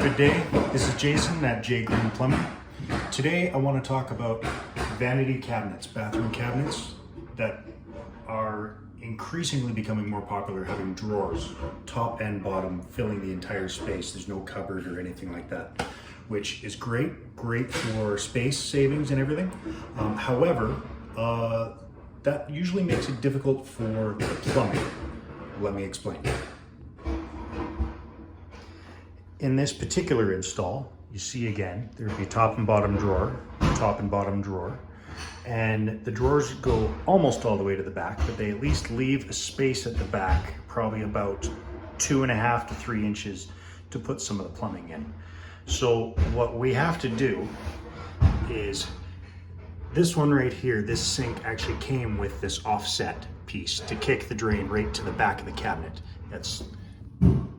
Good day, this is Jason at Jay Green Plumbing. Today I want to talk about vanity cabinets, bathroom cabinets that are increasingly becoming more popular, having drawers, top and bottom, filling the entire space. There's no cupboard or anything like that, which is great for space savings and everything. However, that usually makes it difficult for the plumbing. Let me explain. In this particular install, you see again, there would be top and bottom drawer, and the drawers go almost all the way to the back, but they at least leave a space at the back, probably about 2.5 to 3 inches to put some of the plumbing in. So what we have to do is, this one right here, this sink actually came with this offset piece to kick the drain right to the back of the cabinet. That's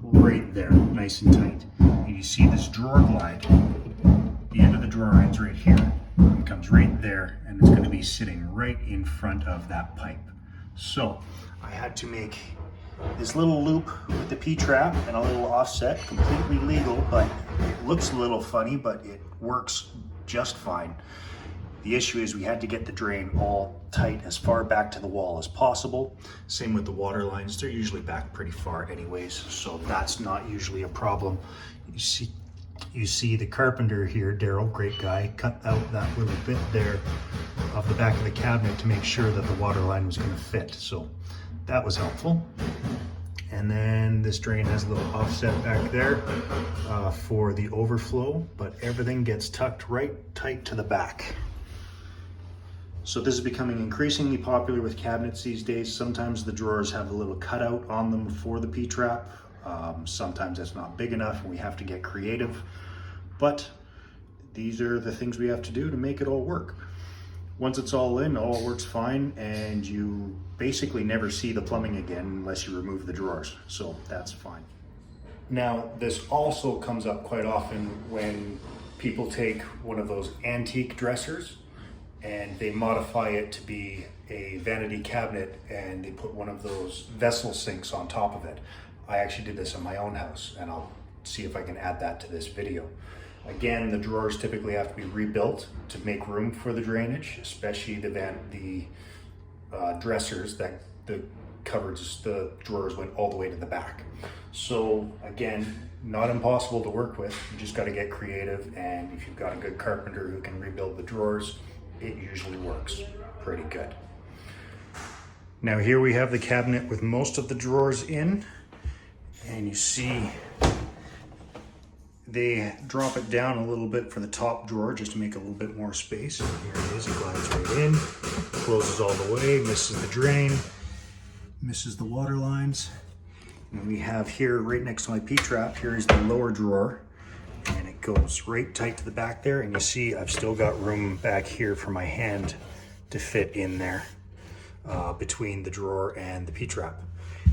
right there, nice and tight. And you see this drawer glide, the end of the drawer ends right here, and comes right there, and it's going to be sitting right in front of that pipe. So I had to make this little loop with the P-trap and a little offset, completely legal, but it looks a little funny, but it works just fine. The issue is we had to get the drain all tight as far back to the wall as possible. Same with the water lines. They're usually back pretty far anyways, so that's not usually a problem. You see the carpenter here, Daryl, great guy, cut out that little bit there of the back of the cabinet to make sure that the water line was going to fit. So that was helpful. And then this drain has a little offset back there for the overflow, but everything gets tucked right tight to the back. So this is becoming increasingly popular with cabinets these days. Sometimes the drawers have a little cutout on them for the P-trap. Sometimes that's not big enough and we have to get creative. But these are the things we have to do to make it all work. Once it's all in, all works fine, and you basically never see the plumbing again unless you remove the drawers. So that's fine. Now, this also comes up quite often when people take one of those antique dressers and they modify it to be a vanity cabinet and they put one of those vessel sinks on top of it. I actually did this in my own house, and I'll see if I can add that to this video. Again, the drawers typically have to be rebuilt to make room for the drainage, especially the dressers that the drawers went all the way to the back. So again, not impossible to work with. You just got to get creative, and if you've got a good carpenter who can rebuild the drawers, it usually works pretty good. Now here we have the cabinet with most of the drawers in, and you see they drop it down a little bit for the top drawer just to make a little bit more space. And here it is, it glides right in, closes all the way, misses the drain, misses the water lines. And we have here right next to my P-trap, here is the lower drawer, and it goes right tight to the back there. And you see I've still got room back here for my hand to fit in there between the drawer and the P-trap.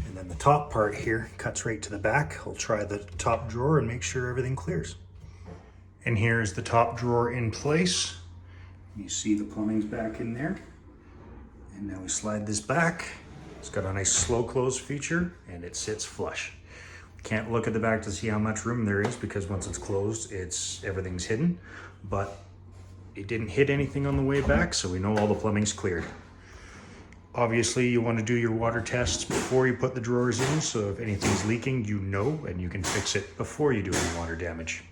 And then the top part here cuts right to the back. I'll try the top drawer and make sure everything clears. And here's the top drawer in place. You see the plumbing's back in there. And now we slide this back. It's got a nice slow close feature and it sits flush. Can't look at the back to see how much room there is because once it's closed, everything's hidden. But it didn't hit anything on the way back, so we know all the plumbing's cleared. Obviously, you want to do your water tests before you put the drawers in, so if anything's leaking, you know, and you can fix it before you do any water damage.